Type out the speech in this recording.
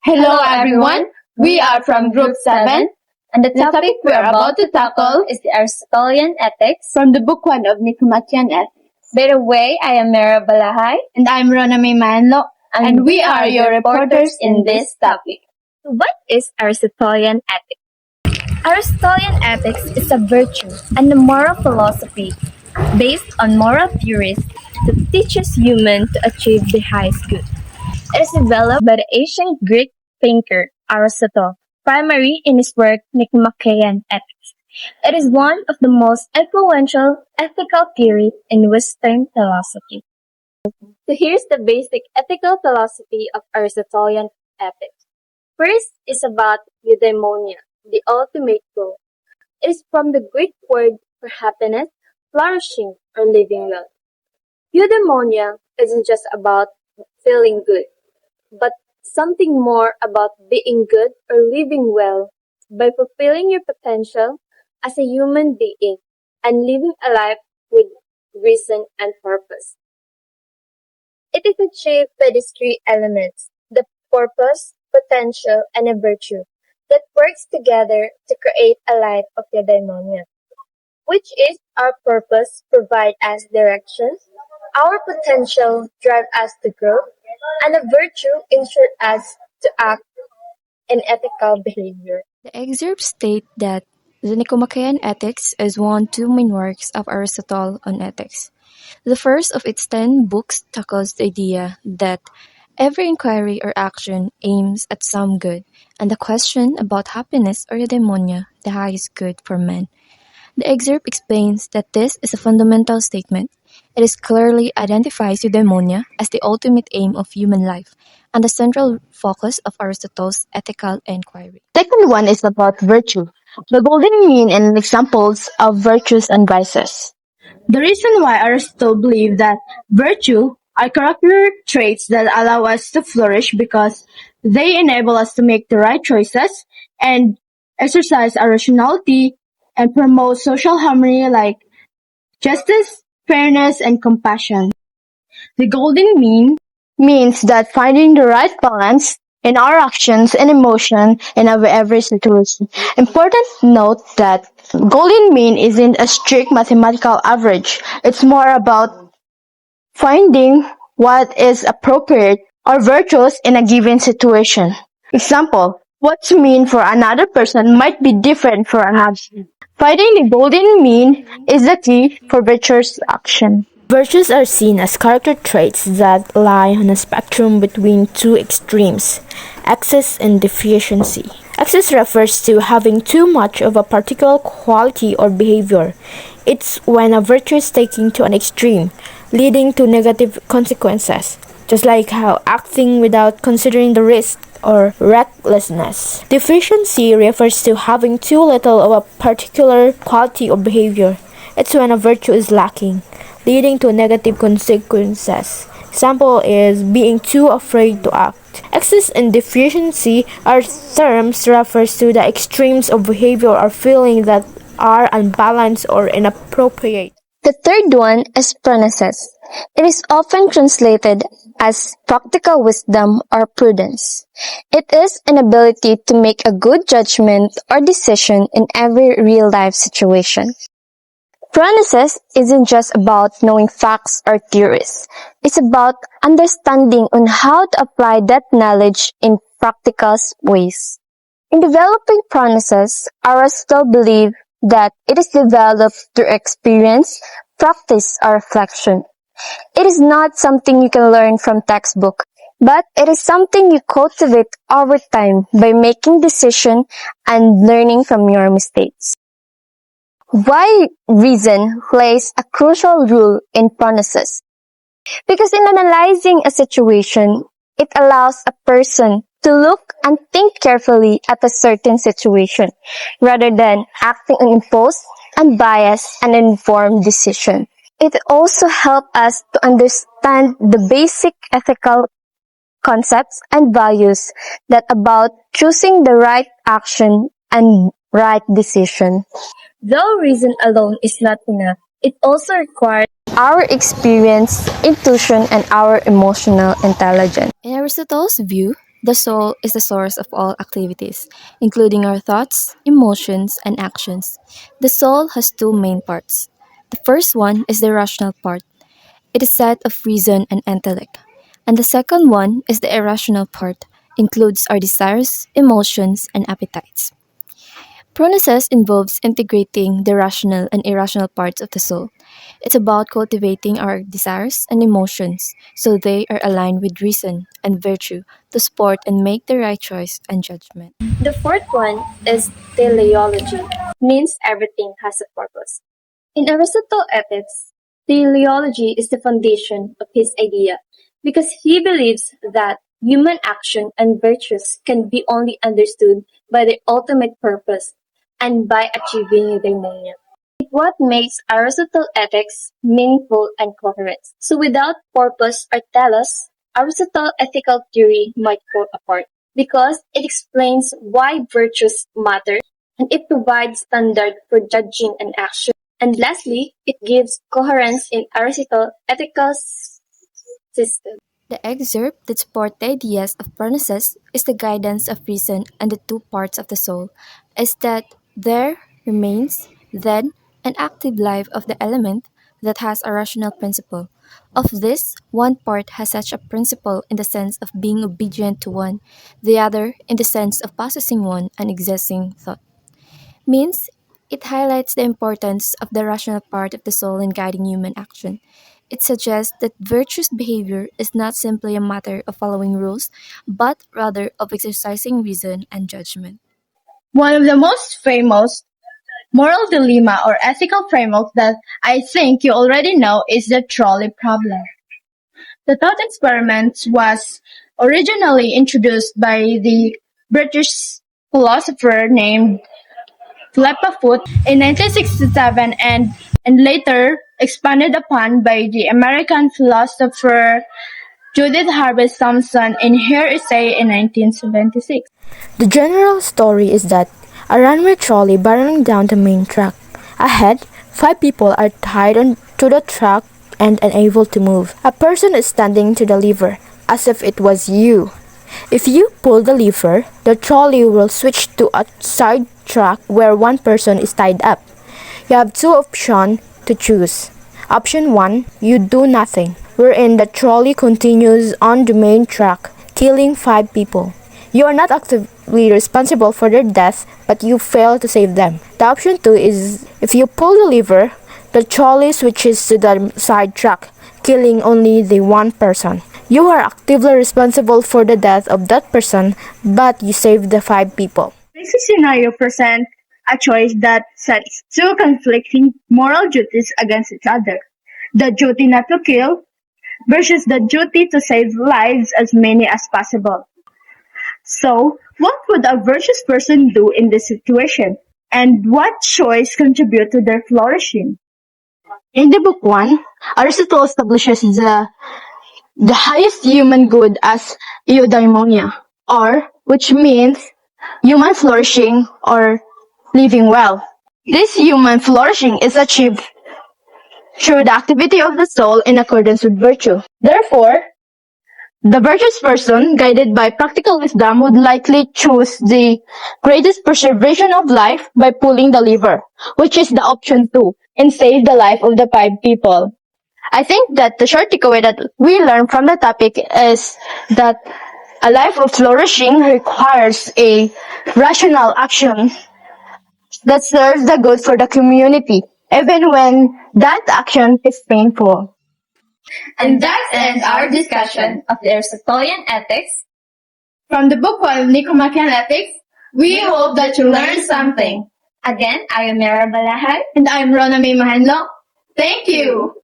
Hello everyone, we are from Group 7 and the The topic we're about to tackle is the Aristotelian ethics. from the book 1 of Nicomachean ethics. By the way, I am Meara Balahay, And I'm Rhona Mahinlo, and we are your reporters in this topic. What is Aristotelian ethics? Aristotelian ethics is a virtue and a moral philosophy based on moral theories that teaches humans to achieve the highest good. It is developed by the ancient Greek thinker Aristotle, primarily in his work Nicomachean ethics. It is one of the most influential ethical theories in Western philosophy. So here's the basic ethical philosophy of Aristotelian ethics. First is about eudaimonia, the ultimate goal. It is from the Greek word for happiness, flourishing, or living well. Eudaimonia isn't just about feeling good, but something more about being good or living well by fulfilling your potential as a human being and living a life with reason and purpose. It is achieved by these three elements, the purpose, potential, and a virtue, that works together to create a life of eudaimonia, which is our purpose provide us direction, our potential drive us to grow, and a virtue ensure us to act in ethical behavior. The excerpts state that the Nicomachean Ethics is one of two main works of Aristotle on ethics. The first of its 10 books tackles the idea that every inquiry or action aims at some good, and the question about happiness or eudaimonia, the highest good for man. The excerpt explains that this is a fundamental statement. It is clearly identifies eudaimonia as the ultimate aim of human life and the central focus of Aristotle's ethical inquiry. Second one is about virtue, the golden mean and examples of virtues and vices. The reason why Aristotle believed that virtue are character traits that allow us to flourish because they enable us to make the right choices and exercise our rationality and promote social harmony like justice, fairness, and compassion. The golden mean means that finding the right balance in our actions and emotion in every situation. Important note that golden mean isn't a strict mathematical average. It's more about finding what is appropriate or virtuous in a given situation. Example, what's mean for another person might be different for another. Finding the golden mean is the key for virtuous action. Virtues are seen as character traits that lie on a spectrum between two extremes, excess and deficiency. Excess refers to having too much of a particular quality or behavior. It's when a virtue is taken to an extreme, leading to negative consequences, just like how acting without considering the risk or recklessness. Deficiency refers to having too little of a particular quality or behavior. It's when a virtue is lacking, leading to negative consequences. Example is being too afraid to act. Excess and deficiency are terms refers to the extremes of behavior or feeling that are unbalanced or inappropriate. The third one is phronesis. It is often translated as practical wisdom or prudence. It is an ability to make a good judgment or decision in every real-life situation. Phronesis isn't just about knowing facts or theories. It's about understanding on how to apply that knowledge in practical ways. In developing phronesis, Aristotle believed that it is developed through experience, practice, or reflection. It is not something you can learn from textbook, but it is something you cultivate over time by making decisions and learning from your mistakes. Why reason plays a crucial role in phronesis? Because in analyzing a situation, it allows a person to look and think carefully at a certain situation, rather than acting on impulse, unbiased, and informed decision. It also helps us to understand the basic ethical concepts and values that about choosing the right action and right decision. Though reason alone is not enough, it also requires our experience, intuition, and our emotional intelligence. In Aristotle's view, The soul is the source of all activities, including our thoughts, emotions, and actions. The soul has two main parts. The first one is the rational part. It is set of reason and intellect. And the second one is the irrational part, includes our desires, emotions, and appetites. Pronesis involves integrating the rational and irrational parts of the soul. It's about cultivating our desires and emotions so they are aligned with reason and virtue to support and make the right choice and judgment. The fourth one is teleology, means everything has a purpose. In Aristotle's ethics, teleology is the foundation of his idea because he believes that human action and virtues can be only understood by their ultimate purpose and by achieving their meaning. What makes Aristotle's ethics meaningful and coherent. So without purpose or telos, Aristotle's ethical theory might fall apart because it explains why virtues matter and it provides standard for judging an action. And lastly, it gives coherence in Aristotle's ethical system. The excerpt that supports the ideas of Pronesis is the guidance of reason and the two parts of the soul, is that there remains, then, an active life of the element that has a rational principle. Of this, one part has such a principle in the sense of being obedient to one, the other in the sense of possessing one and existing thought. Means it highlights the importance of the rational part of the soul in guiding human action. It suggests that virtuous behavior is not simply a matter of following rules, but rather of exercising reason and judgment. One of the most famous moral dilemma or ethical framework that I think you already know is the trolley problem. The thought experiment was originally introduced by the British philosopher named Flepafoot in 1967 and later expanded upon by the American philosopher Judith Harvest Thompson in her essay in 1976. The general story is that a runway trolley barreling down the main track. Ahead, 5 people are tied onto the track and unable to move. A person is standing to the lever, as if it was you. If you pull the lever, the trolley will switch to a side track where one person is tied up. You have two options to choose. Option 1, you do nothing, wherein the trolley continues on the main track, killing 5 people. You are not actively responsible for their death, but you fail to save them. The option 2 is if you pull the lever, the trolley switches to the side track, killing only the one person. You are actively responsible for the death of that person, but you save the 5 people. This scenario presents a choice that sets two conflicting moral duties against each other. The duty not to kill versus the duty to save lives as many as possible. So, what would a virtuous person do in this situation? And what choice contribute to their flourishing? In the book 1, Aristotle establishes the highest human good as eudaimonia, or which means human flourishing or living well. This human flourishing is achieved through the activity of the soul in accordance with virtue. Therefore, the virtuous person, guided by practical wisdom, would likely choose the greatest preservation of life by pulling the lever, which is the option 2, and save the life of the 5 people. I think that the short takeaway that we learn from the topic is that a life of flourishing requires a rational action that serves the good for the community, even when that action is painful. And that ends our discussion of the Aristotelian ethics. From the book called Nicomachean Ethics, we hope that you learned something. Again, I am Meara Balahay. And I'm Rhona Mahinlo. Thank you!